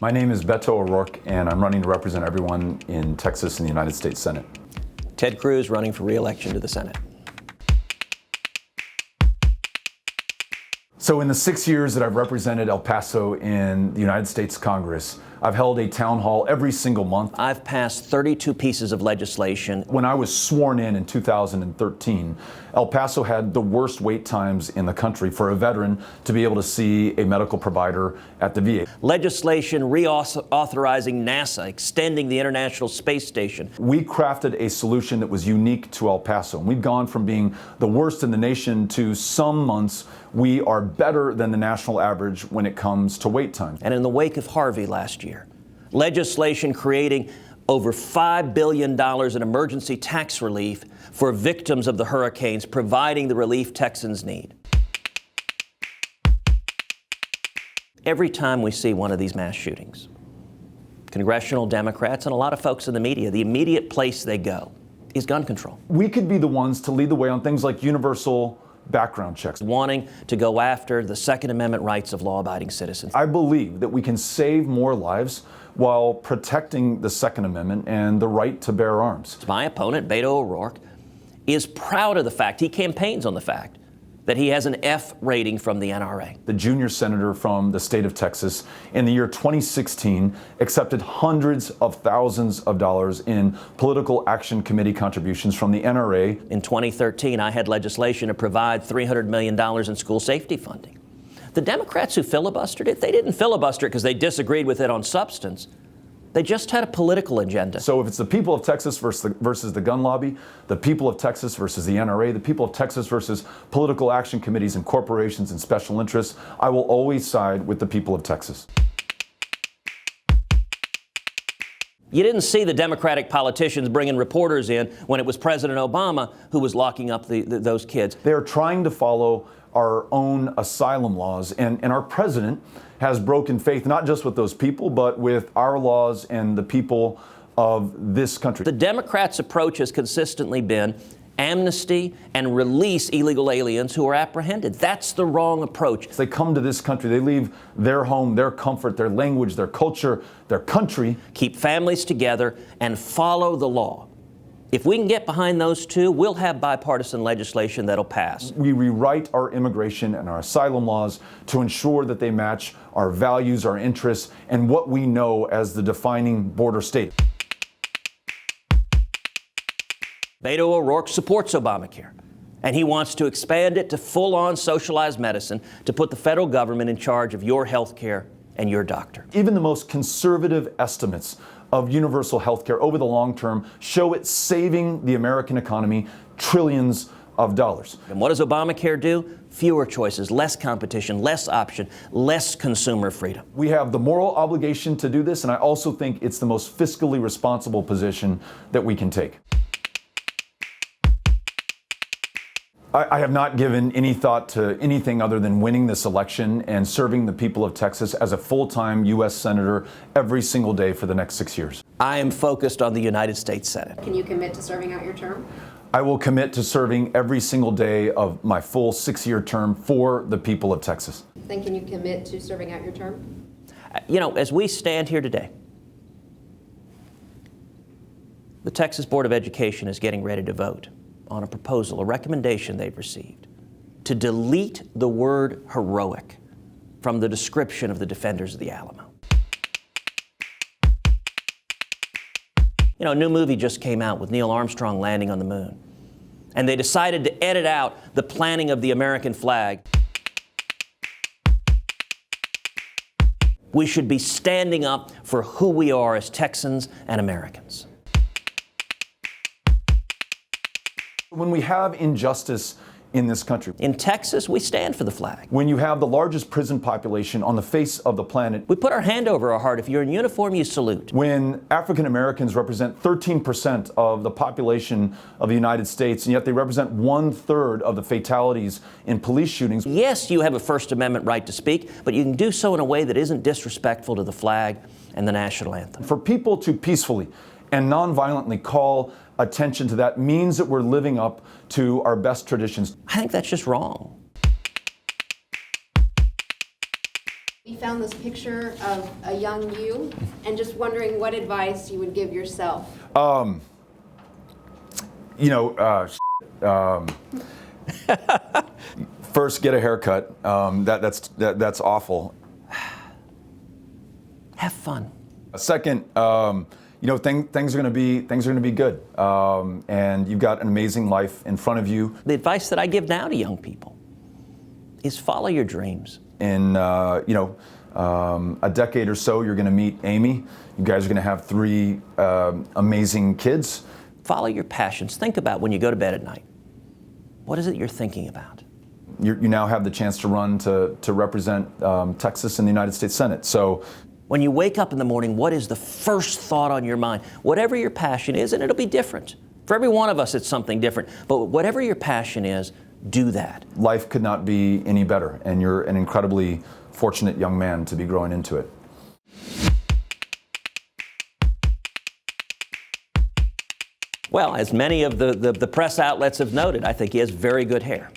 My name is Beto O'Rourke, and I'm running to represent everyone in Texas in the United States Senate. Ted Cruz running for re-election to the Senate. So in the 6 years that I've represented El Paso in the United States Congress, I've held a town hall every single month. I've passed 32 pieces of legislation. When I was sworn in 2013, El Paso had the worst wait times in the country for a veteran to be able to see a medical provider at the VA. Legislation reauthorizing NASA, extending the International Space Station. We crafted a solution that was unique to El Paso. And we've gone from being the worst in the nation to some months we are better than the national average when it comes to wait times. And in the wake of Harvey last year, legislation creating over $5 billion in emergency tax relief for victims of the hurricanes, providing the relief Texans need. Every time we see one of these mass shootings, congressional Democrats and a lot of folks in the media, the immediate place they go is gun control. We could be the ones to lead the way on things like universal background checks. Wanting to go after the Second Amendment rights of law-abiding citizens. I believe that we can save more lives while protecting the Second Amendment and the right to bear arms. My opponent, Beto O'Rourke, is proud of the fact, he campaigns on the fact, that he has an F rating from the NRA. The junior senator from the state of Texas in the year 2016 accepted hundreds of thousands of dollars in political action committee contributions from the NRA. In 2013, I had legislation to provide $300 million in school safety funding. The Democrats who filibustered it, they didn't filibuster it because they disagreed with it on substance. They just had a political agenda. So if it's the people of Texas versus the gun lobby, the people of Texas versus the NRA, the people of Texas versus political action committees and corporations and special interests, I will always side with the people of Texas. You didn't see the Democratic politicians bringing reporters in when it was President Obama who was locking up those kids. They're trying to follow our own asylum laws, and our president has broken faith not just with those people, but with our laws and the people of this country. The Democrats' approach has consistently been amnesty and release illegal aliens who are apprehended. That's the wrong approach. They come to this country, they leave their home, their comfort, their language, their culture, their country. Keep families together and follow the law. If we can get behind those two, we'll have bipartisan legislation that'll pass. We rewrite our immigration and our asylum laws to ensure that they match our values, our interests, and what we know as the defining border state. Beto O'Rourke supports Obamacare, and he wants to expand it to full-on socialized medicine to put the federal government in charge of your health care and your doctor. Even the most conservative estimates of universal health care over the long term show it saving the American economy trillions of dollars. And what does Obamacare do? Fewer choices, less competition, less option, less consumer freedom. We have the moral obligation to do this, and I also think it's the most fiscally responsible position that we can take. I have not given any thought to anything other than winning this election and serving the people of Texas as a full-time U.S. Senator every single day for the next 6 years. I am focused on the United States Senate. Can you commit to serving out your term? I will commit to serving every single day of my full 6-year term for the people of Texas. Then can you commit to serving out your term? You know, as we stand here today, the Texas Board of Education is getting ready to vote on a proposal, a recommendation they've received, to delete the word heroic from the description of the defenders of the Alamo. You know, a new movie just came out with Neil Armstrong landing on the moon, and they decided to edit out the planting of the American flag. We should be standing up for who we are as Texans and Americans. When we have injustice in this country, In Texas, we stand for the flag. when you have the largest prison population on the face of the planet, We put our hand over our heart. If you're in uniform, you salute. when African Americans represent 13% of the population of the United States, and yet they represent 1/3 of the fatalities in police shootings. Yes, you have a First Amendment right to speak, but you can do so in a way that isn't disrespectful to the flag and the national anthem. For people to peacefully and nonviolently call attention to that means that we're living up to our best traditions. I think that's just wrong. found this picture of a young you and just wondering what advice you would give yourself. First, get a haircut. That's awful. Have fun. Second, things are going to be good, and you've got an amazing life in front of you. The advice that I give now to young people is follow your dreams. In a decade or so, you're going to meet Amy. You guys are going to have 3 amazing kids. Follow your passions. Think about when you go to bed at night. What is it you're thinking about? You now have the chance to run to represent Texas in the United States Senate. So when you wake up in the morning, what is the first thought on your mind? Whatever your passion is, and it'll be different. For every one of us, it's something different. But whatever your passion is, do that. Life could not be any better, and you're an incredibly fortunate young man to be growing into it. Well, as many of the press outlets have noted, I think he has very good hair.